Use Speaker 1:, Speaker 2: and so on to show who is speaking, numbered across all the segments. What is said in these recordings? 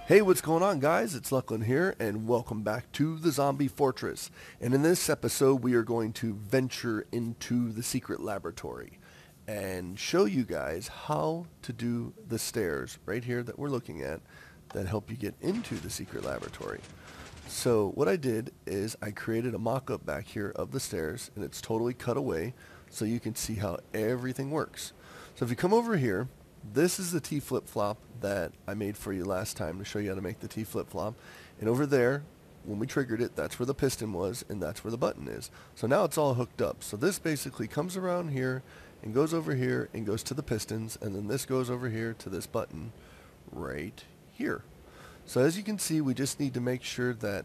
Speaker 1: Hey, what's going on, guys? It's Luclin here, and welcome back to the Zombie Fortress. And in this episode, we are going to venture into the secret laboratory and show you guys how to do the stairs right here that we're looking at that help you get into the secret laboratory. So what I did is I created a mock-up back here of the stairs, and it's totally cut away so you can see how everything works. So if you come over here, this is the T flip-flop that I made for you last time to show you how to make the T flip-flop. And over there, when we triggered it, that's where the piston was, and that's where the button is. So now it's all hooked up. So this basically comes around here and goes over here and goes to the pistons, and then this goes over here to this button right here. So as you can see, we just need to make sure that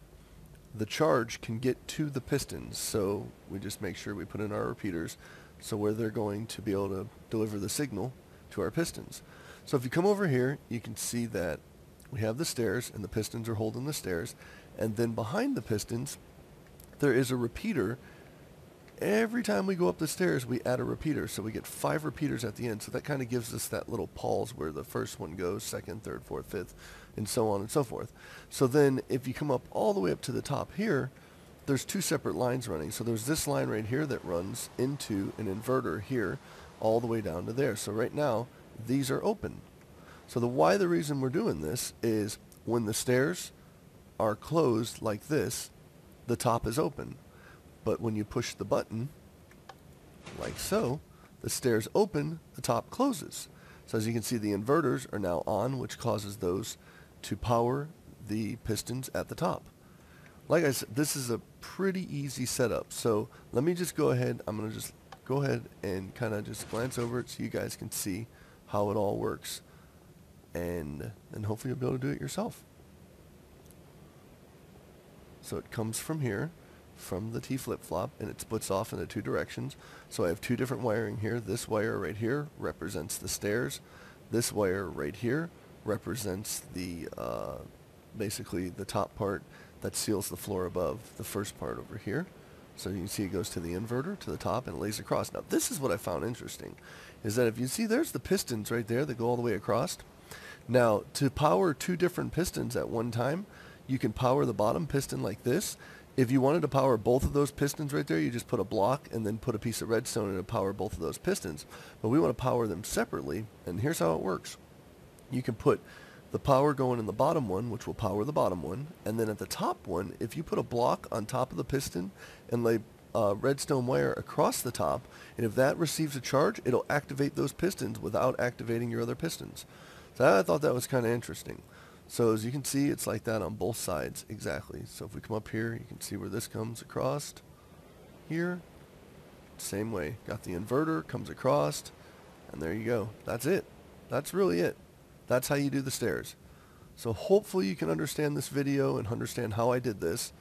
Speaker 1: the charge can get to the pistons. So we just make sure we put in our repeaters so where they're going to be able to deliver the signal to our pistons. So if you come over here, you can see that we have the stairs and the pistons are holding the stairs, and then behind the pistons there is a repeater. Every time we go up the stairs we add a repeater, so we get 5 repeaters at the end. So that kind of gives us that little pause where the first one goes, second, third, fourth, fifth, and so on and so forth. So then if you come up all the way up to the top here, there's 2 separate lines running. So there's this line right here that runs into an inverter here all the way down to there. So right now these are open. So the reason we're doing this is when the stairs are closed like this, the top is open. But when you push the button like so, the stairs open, the top closes. So as you can see, the inverters are now on, which causes those to power the pistons at the top. Like I said, this is a pretty easy setup. So let me just go ahead. I'm going to just go ahead and kind of just glance over it so you guys can see how it all works, and then hopefully you'll be able to do it yourself. So it comes from here, from the T flip-flop, and it splits off into 2 directions. So I have 2 different wiring here. This wire right here represents the stairs. This wire right here represents the basically the top part that seals the floor above the first part over here. So you can see it goes to the inverter, to the top, and it lays across. Now this is what I found interesting, is that if you see there's the pistons right there that go all the way across. Now to power 2 different pistons at one time, you can power the bottom piston like this. If you wanted to power both of those pistons right there, you just put a block and then put a piece of redstone in to power both of those pistons. But we want to power them separately, and here's how it works. You can put the power going in the bottom one, which will power the bottom one, and then at the top one, if you put a block on top of the piston and lay redstone wire across the top, and if that receives a charge, it'll activate those pistons without activating your other pistons. So I thought that was kind of interesting. So as you can see, it's like that on both sides exactly. So if we come up here, you can see where this comes across here. Same way, got the inverter, comes across, and there you go. That's it. That's really it. That's how you do the stairs. So hopefully you can understand this video and understand how I did this.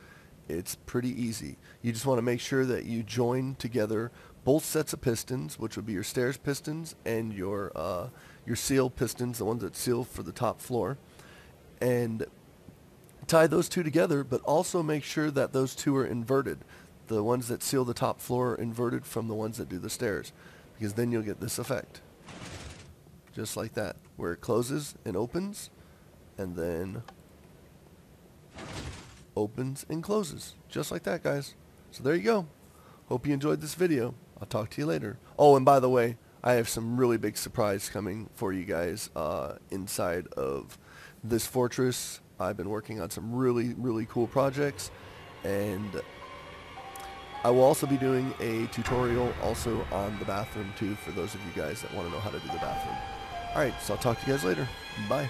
Speaker 1: It's pretty easy. You just want to make sure that you join together both sets of pistons, which would be your stairs pistons and your seal pistons, the ones that seal for the top floor, and tie those 2 together, but also make sure that those 2 are inverted. The ones that seal the top floor are inverted from the ones that do the stairs, because then you'll get this effect. Just like that, where it closes and opens, and then opens and closes. Just like that, guys. So there you go. Hope you enjoyed this video. I'll talk to you later. Oh, and by the way, I have some really big surprise coming for you guys inside of this fortress. I've been working on some really cool projects, and I will also be doing a tutorial also on the bathroom too, for those of you guys that want to know how to do the bathroom. Alright, so I'll talk to you guys later. Bye.